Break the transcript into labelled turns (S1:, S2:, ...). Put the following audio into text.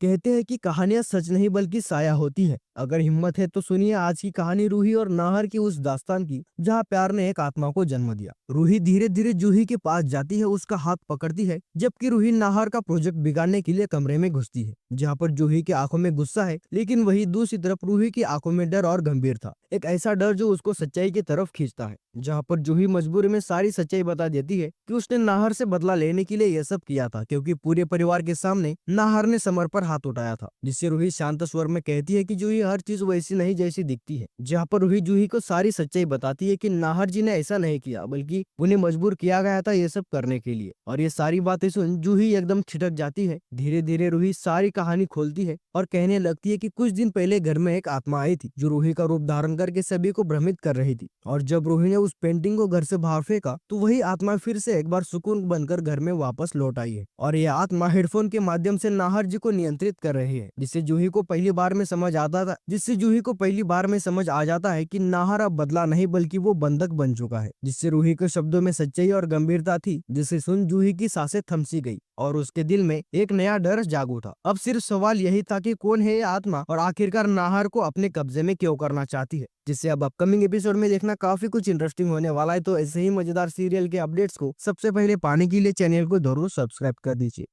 S1: कहते हैं कि कहानियां सच नहीं बल्कि साया होती है। अगर हिम्मत है तो सुनिए आज की कहानी रूही और नाहर की, उस दास्तान की जहां प्यार ने एक आत्मा को जन्म दिया। रूही धीरे धीरे जूही के पास जाती है, उसका हाथ पकड़ती है, जबकि रूही नाहर का प्रोजेक्ट बिगाड़ने के लिए कमरे में घुसती है। जहां पर जूही की आंखों में गुस्सा है, लेकिन वही दूसरी तरफ रूही की आंखों में डर और गंभीर था, एक ऐसा डर जो उसको सच्चाई की तरफ खींचता है। जहां पर जूही मजबूरी में सारी सच्चाई बता देती है कि उसने नाहर से बदला लेने के लिए यह सब किया था, क्योंकि पूरे परिवार के सामने नाहर ने समर पर हाथ उठाया था। जिससे रूही शांत स्वर में कहती है कि जूही हर चीज वैसी नहीं जैसी दिखती है। जहाँ पर रूही जूही को सारी सच्चाई बताती है कि नाहर जी ने ऐसा नहीं किया, बल्कि उन्हें मजबूर किया गया था ये सब करने के लिए। और ये सारी बातें सुन जूही एकदम छिटक जाती है। धीरे धीरे रूही सारी कहानी खोलती है और कहने लगती है कि कुछ दिन पहले घर में एक आत्मा आई थी, जो रूही का रूप धारण करके सभी को भ्रमित कर रही थी। और जब रूही ने उस पेंटिंग को घर से बाहर फेंका, तो वही आत्मा फिर से एक बार सुकून बनकर घर में वापस लौट आई है। और यह आत्मा हेडफोन के माध्यम से नाहर जी को नियंत्रित कर रही है, जिससे जूही को पहली बार में समझ आ जाता है कि नाहर अब बदला नहीं बल्कि वो बंधक बन चुका है। जिससे रूही के शब्दों में सच्चाई और गंभीरता थी, जिसे सुन जूही की सांसें थम सी गई और उसके दिल में एक नया डर जाग उठा। अब सिर्फ सवाल यही था कि कौन है ये आत्मा और आखिरकार नाहर को अपने कब्जे में क्यों करना चाहती है, जिससे अब अपकमिंग एपिसोड में देखना काफी कुछ इंटरेस्टिंग होने वाला है। तो ऐसे ही मजेदार सीरियल के अपडेट्स को सबसे पहले पाने के लिए चैनल को जरूर सब्सक्राइब कर दीजिए।